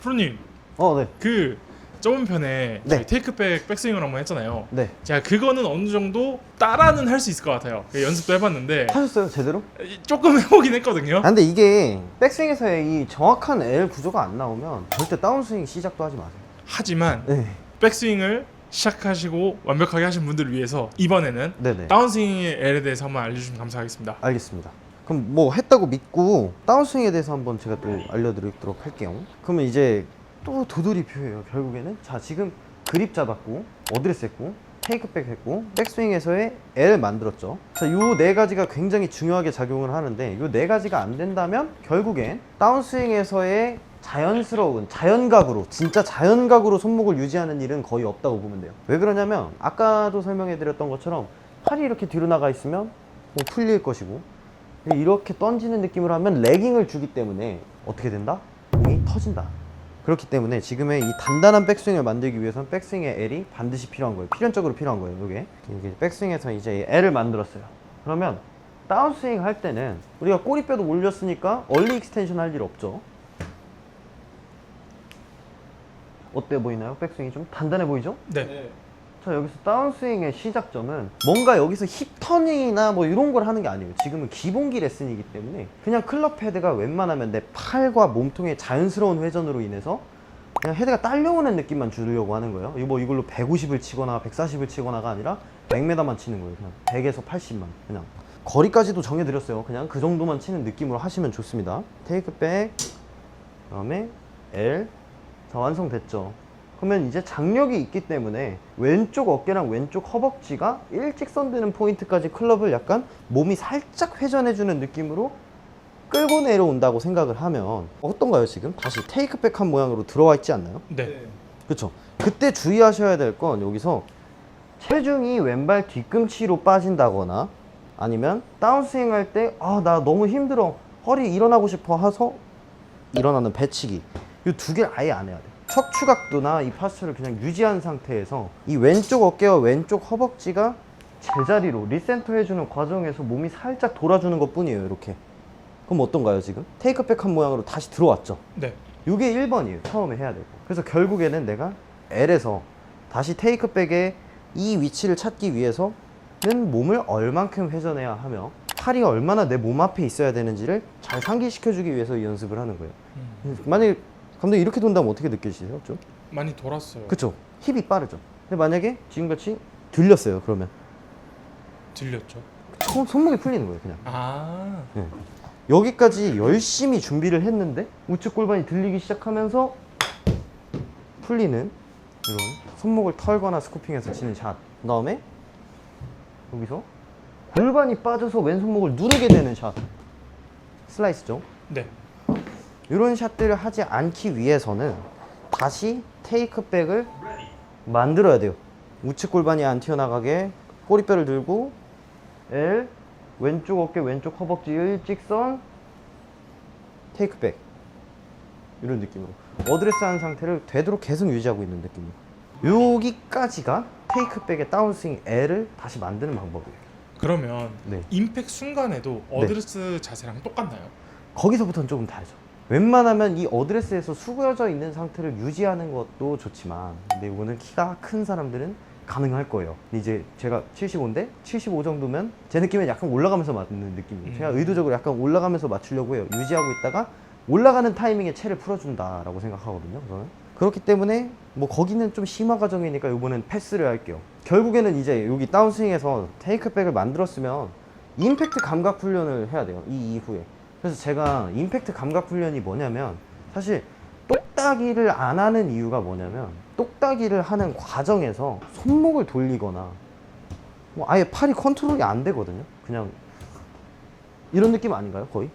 프로님, 네. 그 저번 편에 네. 저희 테이크백 백스윙을 한번 했잖아요. 네. 제가 그거는 어느 정도 따라는 할 수 있을 것 같아요. 연습도 해봤는데 하셨어요, 제대로? 조금 해보긴 했거든요. 아, 근데 이게 백스윙에서의 이 정확한 L 구조가 안 나오면 절대 다운스윙 시작도 하지 마세요. 하지만 네. 백스윙을 시작하시고 완벽하게 하신 분들을 위해서 이번에는 네네. 다운스윙의 L에 대해서 한번 알려주시면 감사하겠습니다. 알겠습니다. 그럼 뭐 했다고 믿고 다운스윙에 대해서 한번 제가 또 알려드리도록 할게요. 그러면 이제 또 도돌이표예요, 결국에는. 자, 지금 그립 잡았고, 어드레스 했고, 테이크백 했고, 백스윙에서의 L 만들었죠. 자, 요 네 가지가 굉장히 중요하게 작용을 하는데, 요 네 가지가 안 된다면 결국엔 다운스윙에서의 자연스러운 자연각으로, 진짜 자연각으로 손목을 유지하는 일은 거의 없다고 보면 돼요. 왜 그러냐면 아까도 설명해 드렸던 것처럼 팔이 이렇게 뒤로 나가 있으면 뭐 풀릴 것이고, 이렇게 던지는 느낌으로 하면 레깅을 주기 때문에 어떻게 된다? 공이 터진다. 그렇기 때문에 지금의 이 단단한 백스윙을 만들기 위해서는 백스윙의 L이 반드시 필요한 거예요. 필연적으로 필요한 거예요. 이게 백스윙에서 이제 L을 만들었어요. 그러면 다운스윙 할 때는 우리가 꼬리뼈도 올렸으니까 얼리 익스텐션 할 일 없죠. 어때 보이나요? 백스윙이 좀 단단해 보이죠? 네. 자, 여기서 다운스윙의 시작점은 뭔가 여기서 힙턴이나 뭐 이런 걸 하는 게 아니에요. 지금은 기본기 레슨이기 때문에 그냥 클럽 헤드가 웬만하면 내 팔과 몸통의 자연스러운 회전으로 인해서 그냥 헤드가 딸려오는 느낌만 주려고 하는 거예요. 이거 뭐 이걸로 150을 치거나 140을 치거나가 아니라 100m만 치는 거예요. 그냥 100에서 80만 그냥. 거리까지도 정해드렸어요. 그냥 그 정도만 치는 느낌으로 하시면 좋습니다. 테이크백, 그다음에 L. 자, 완성됐죠. 그러면 이제 장력이 있기 때문에 왼쪽 어깨랑 왼쪽 허벅지가 일직선 되는 포인트까지 클럽을 약간 몸이 살짝 회전해주는 느낌으로 끌고 내려온다고 생각을 하면 어떤가요? 지금 다시 테이크백한 모양으로 들어와 있지 않나요? 네. 그렇죠. 그때 주의하셔야 될 건 여기서 체중이 왼발 뒤꿈치로 빠진다거나 아니면 다운스윙 할 때 나 너무 힘들어, 허리 일어나고 싶어 해서 일어나는 배치기, 이 두 개를 아예 안 해야 돼. 척추각도나 이 파스를 그냥 유지한 상태에서 이 왼쪽 어깨와 왼쪽 허벅지가 제자리로 리센터 해주는 과정에서 몸이 살짝 돌아주는 것 뿐이에요. 이렇게. 그럼 어떤가요? 지금 테이크백한 모양으로 다시 들어왔죠. 네. 이게 1번이에요 처음에 해야 되고. 그래서 결국에는 내가 L에서 다시 테이크백의 이 위치를 찾기 위해서는 몸을 얼만큼 회전해야 하며 팔이 얼마나 내 몸 앞에 있어야 되는지를 잘 상기시켜주기 위해서 이 연습을 하는 거예요. 만약에 감독님 이렇게 돈다면 어떻게 느껴지세요? 좀? 많이 돌았어요. 그쵸? 힙이 빠르죠. 근데 만약에 지금같이 들렸어요. 그러면 들렸죠? 손목이 풀리는 거예요. 그냥. 아. 네. 여기까지 열심히 준비를 했는데 우측 골반이 들리기 시작하면서 풀리는 이런 손목을 털거나 스쿠핑해서 치는 샷. 그 다음에 여기서 골반이 빠져서 왼손목을 누르게 되는 샷. 슬라이스죠. 네. 이런 샷들을 하지 않기 위해서는 다시 테이크백을 만들어야 돼요. 우측 골반이 안 튀어나가게 꼬리뼈를 들고 L, 왼쪽 어깨 왼쪽 허벅지 일직선, 테이크백, 이런 느낌으로 어드레스 한 상태를 되도록 계속 유지하고 있는 느낌이에요. 여기까지가 테이크백의 다운스윙 L을 다시 만드는 방법이에요. 그러면 네. 임팩 순간에도 어드레스 자세랑 똑같나요? 거기서부터는 조금 다르죠. 웬만하면 이 어드레스에서 숙여져 있는 상태를 유지하는 것도 좋지만, 근데 이거는 키가 큰 사람들은 가능할 거예요. 근데 이제 제가 75인데 75 정도면 제 느낌엔 약간 올라가면서 맞는 느낌이에요. 제가 의도적으로 약간 올라가면서 맞추려고 해요. 유지하고 있다가 올라가는 타이밍에 채를 풀어준다라고 생각하거든요. 저는. 그렇기 때문에 뭐 거기는 좀 심화 과정이니까 이번엔 패스를 할게요. 결국에는 이제 여기 다운스윙에서 테이크백을 만들었으면 임팩트 감각 훈련을 해야 돼요. 이 이후에. 그래서 제가 임팩트 감각 훈련이 뭐냐면, 사실 똑딱이를 안 하는 이유가 뭐냐면, 똑딱이를 하는 과정에서 손목을 돌리거나 뭐 아예 팔이 컨트롤이 안 되거든요. 그냥 이런 느낌 아닌가요? 거의?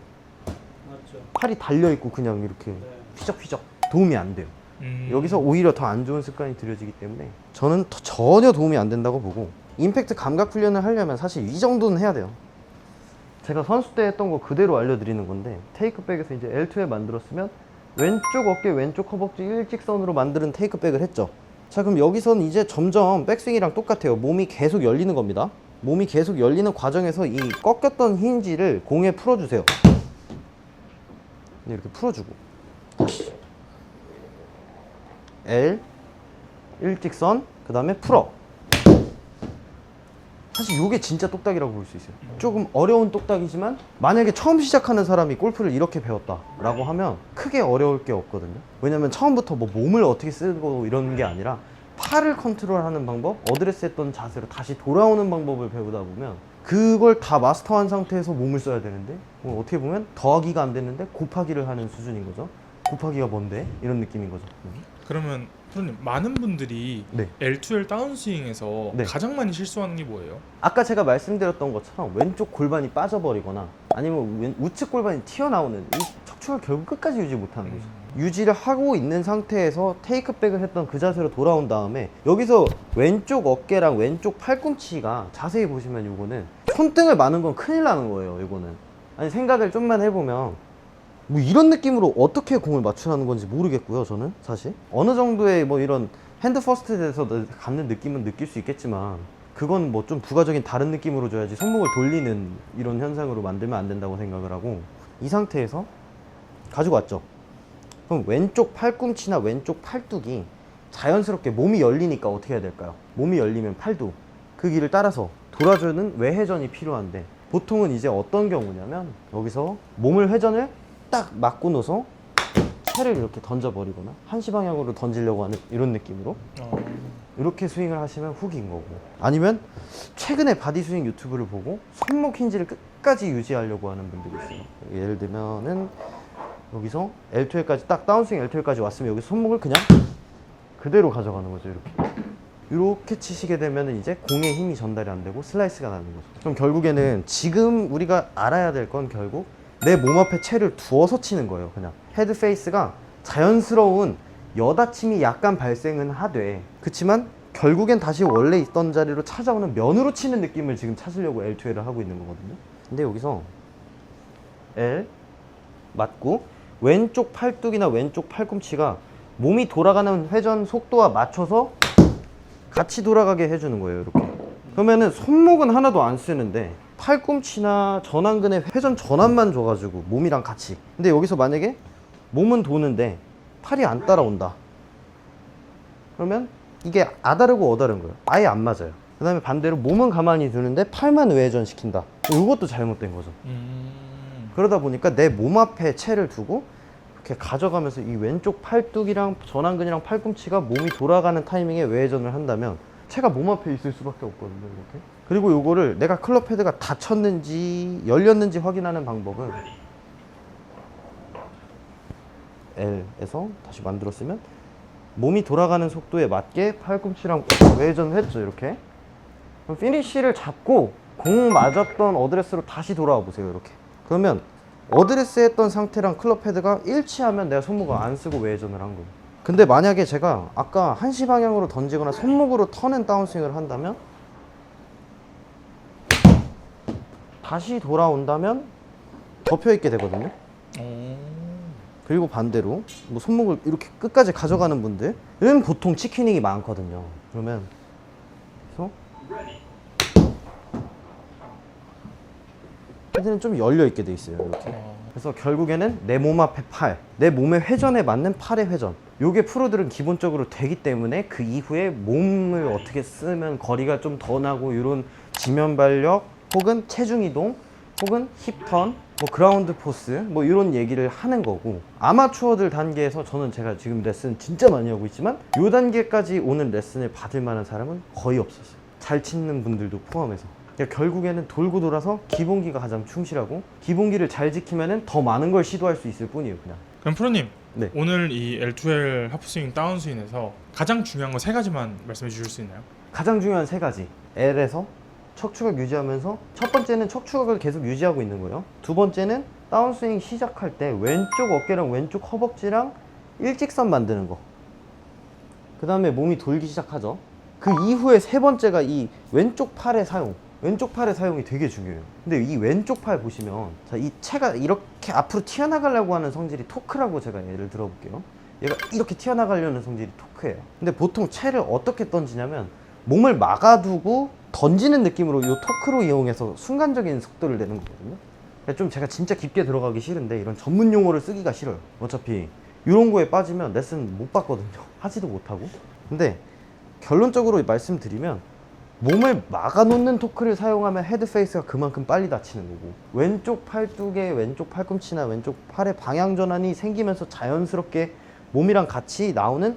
맞죠. 팔이 달려있고 그냥 이렇게 휘적휘적 도움이 안 돼요. 여기서 오히려 더 안 좋은 습관이 들여지기 때문에 저는 전혀 도움이 안 된다고 보고, 임팩트 감각 훈련을 하려면 사실 이 정도는 해야 돼요. 제가 선수 때 했던 거 그대로 알려드리는 건데, 테이크백에서 이제 L2에 만들었으면 왼쪽 어깨 왼쪽 허벅지 일직선으로 만드는 테이크백을 했죠. 자, 그럼 여기서는 이제 점점 백스윙이랑 똑같아요. 몸이 계속 열리는 겁니다. 몸이 계속 열리는 과정에서 이 꺾였던 힌지를 공에 풀어주세요. 이렇게 풀어주고 L, 일직선, 그 다음에 풀업. 사실 이게 진짜 똑딱이라고 볼 수 있어요. 조금 어려운 똑딱이지만 만약에 처음 시작하는 사람이 골프를 이렇게 배웠다라고 하면 크게 어려울 게 없거든요. 왜냐면 처음부터 뭐 몸을 어떻게 쓰고 이런 게 아니라 팔을 컨트롤하는 방법, 어드레스 했던 자세로 다시 돌아오는 방법을 배우다 보면 그걸 다 마스터한 상태에서 몸을 써야 되는데 뭐 어떻게 보면 더하기가 안 됐는데 곱하기를 하는 수준인 거죠. 곱하기가 뭔데? 이런 느낌인 거죠. 그러면 프로님, 많은 분들이 네. L2L 다운스윙에서 네. 가장 많이 실수하는 게 뭐예요? 아까 제가 말씀드렸던 것처럼 왼쪽 골반이 빠져버리거나 아니면 우측 골반이 튀어나오는 이 척추를 결국 끝까지 유지 못하는 거죠. 유지를 하고 있는 상태에서 테이크백을 했던 그 자세로 돌아온 다음에 여기서 왼쪽 어깨랑 왼쪽 팔꿈치가 자세히 보시면 요거는 손등을 마는 건 큰일 나는 거예요. 요거는 아니 생각을 좀만 해보면 뭐 이런 느낌으로 어떻게 공을 맞추라는 건지 모르겠고요. 저는 사실 어느 정도의 뭐 이런 핸드 퍼스트에 대해서 갖는 느낌은 느낄 수 있겠지만 그건 뭐 좀 부가적인 다른 느낌으로 줘야지 손목을 돌리는 이런 현상으로 만들면 안 된다고 생각을 하고 이 상태에서 가지고 왔죠. 그럼 왼쪽 팔꿈치나 왼쪽 팔뚝이 자연스럽게 몸이 열리니까 어떻게 해야 될까요? 몸이 열리면 팔도 그 길을 따라서 돌아주는 외회전이 필요한데 보통은 이제 어떤 경우냐면 여기서 몸을 회전을 딱 맞고 넣어서 채를 이렇게 던져버리거나 한시 방향으로 던지려고 하는 이런 느낌으로 이렇게 스윙을 하시면 훅인 거고 아니면 최근에 바디 스윙 유튜브를 보고 손목 힌지를 끝까지 유지하려고 하는 분들이 있어요. 예를 들면은 여기서 L2L까지 딱 다운스윙 L2L까지 왔으면 여기 손목을 그냥 그대로 가져가는 거죠. 이렇게 치시게 되면 이제 공의 힘이 전달이 안 되고 슬라이스가 나는 거죠. 그럼 결국에는 지금 우리가 알아야 될 건 결국 내 몸 앞에 채를 두어서 치는 거예요. 그냥 헤드 페이스가 자연스러운 여닫힘이 약간 발생은 하되 그치만 결국엔 다시 원래 있던 자리로 찾아오는 면으로 치는 느낌을 지금 찾으려고 L2L을 하고 있는 거거든요. 근데 여기서 L 맞고 왼쪽 팔뚝이나 왼쪽 팔꿈치가 몸이 돌아가는 회전 속도와 맞춰서 같이 돌아가게 해주는 거예요. 이렇게 그러면은 손목은 하나도 안 쓰는데 팔꿈치나 전완근의 회전 전환만 줘가지고 몸이랑 같이 근데 여기서 만약에 몸은 도는데 팔이 안 따라온다 그러면 이게 아다르고 어다른 거예요. 아예 안 맞아요. 그 다음에 반대로 몸은 가만히 두는데 팔만 외회전시킨다. 이것도 잘못된 거죠. 그러다 보니까 내 몸 앞에 채를 두고 이렇게 가져가면서 이 왼쪽 팔뚝이랑 전완근이랑 팔꿈치가 몸이 돌아가는 타이밍에 외회전을 한다면 채가 몸 앞에 있을 수밖에 없거든요. 이렇게. 그리고 요거를 내가 클럽 헤드가 닫혔는지 열렸는지 확인하는 방법은 L에서 다시 만들었으면 몸이 돌아가는 속도에 맞게 팔꿈치랑 외회전을 했죠. 이렇게. 그럼 피니쉬를 잡고 공 맞았던 어드레스로 다시 돌아와 보세요. 이렇게. 그러면 어드레스 했던 상태랑 클럽 헤드가 일치하면 내가 손목을 안 쓰고 외회전을 한 거예요. 근데 만약에 제가 아까 한시 방향으로 던지거나 손목으로 터는 다운스윙을 한다면 다시 돌아온다면 덮여 있게 되거든요. 그리고 반대로 뭐 손목을 이렇게 끝까지 가져가는 분들은 보통 치키닝이 많거든요. 그러면 그래서 헤드는 좀 열려 있게 돼 있어요. 이렇게. 그래서 결국에는 내 몸 앞에 팔, 내 몸의 회전에 맞는 팔의 회전. 요게 프로들은 기본적으로 되기 때문에 그 이후에 몸을 어떻게 쓰면 거리가 좀 더 나고 이런 지면 발력 혹은 체중 이동 혹은 힙턴 뭐 그라운드 포스 뭐 이런 얘기를 하는 거고 아마추어들 단계에서 저는 제가 지금 레슨 진짜 많이 하고 있지만 요 단계까지 오는 레슨을 받을 만한 사람은 거의 없었어요. 잘 치는 분들도 포함해서. 그러니까 결국에는 돌고 돌아서 기본기가 가장 충실하고 기본기를 잘 지키면은 더 많은 걸 시도할 수 있을 뿐이에요. 그냥. 그럼 프로님, 네. 오늘 이 L2L 하프스윙 다운스윙에서 가장 중요한 거 세 가지만 말씀해 주실 수 있나요? 가장 중요한 세 가지. L에서 척추각 유지하면서 첫 번째는 척추각을 계속 유지하고 있는 거예요. 두 번째는 다운스윙 시작할 때 왼쪽 어깨랑 왼쪽 허벅지랑 일직선 만드는 거. 그 다음에 몸이 돌기 시작하죠. 그 이후에 세 번째가 이 왼쪽 팔의 사용. 왼쪽 팔의 사용이 되게 중요해요. 근데 이 왼쪽 팔 보시면 자, 이 채가 이렇게 앞으로 튀어나가려고 하는 성질이 토크라고 제가 예를 들어볼게요. 얘가 이렇게 튀어나가려는 성질이 토크예요. 근데 보통 채를 어떻게 던지냐면 몸을 막아두고 던지는 느낌으로 이 토크로 이용해서 순간적인 속도를 내는 거거든요. 좀 제가 진짜 깊게 들어가기 싫은데 이런 전문 용어를 쓰기가 싫어요. 어차피 이런 거에 빠지면 레슨 못 받거든요. 하지도 못하고. 근데 결론적으로 말씀드리면 몸을 막아놓는 토크를 사용하면 헤드 페이스가 그만큼 빨리 다치는 거고, 왼쪽 팔뚝에 왼쪽 팔꿈치나 왼쪽 팔의 방향 전환이 생기면서 자연스럽게 몸이랑 같이 나오는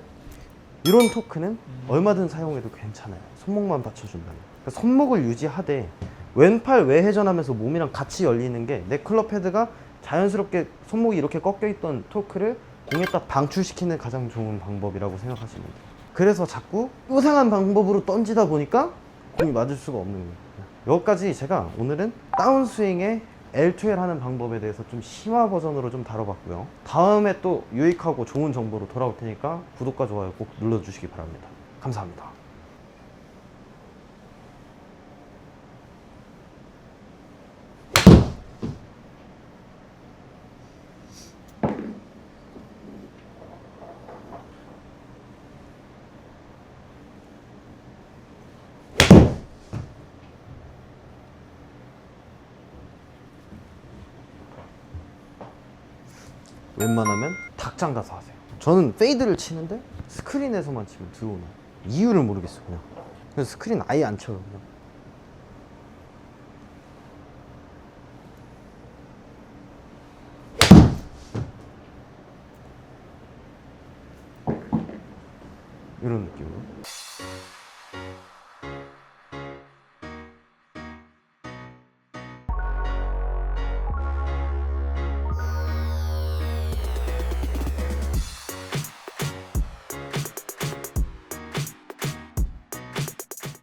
이런 토크는 얼마든 사용해도 괜찮아요. 손목만 받쳐준다면. 그러니까 손목을 유지하되 왼팔 외회전하면서 몸이랑 같이 열리는 게 내 클럽 헤드가 자연스럽게 손목이 이렇게 꺾여 있던 토크를 공에다 방출시키는 가장 좋은 방법이라고 생각하시면 돼요. 그래서 자꾸 이상한 방법으로 던지다 보니까 공이 맞을 수가 없는 거예요. 여기까지 제가 오늘은 다운스윙에 L2L 하는 방법에 대해서 좀 심화 버전으로 좀 다뤄봤고요. 다음에 또 유익하고 좋은 정보로 돌아올 테니까 구독과 좋아요 꼭 눌러주시기 바랍니다. 감사합니다. 웬만하면 닭장 가서 하세요. 저는 페이드를 치는데 스크린에서만 치면 들어오는 이유를 모르겠어. 그냥 그래서 스크린 아예 안 쳐요. 그냥 이런 느낌으로.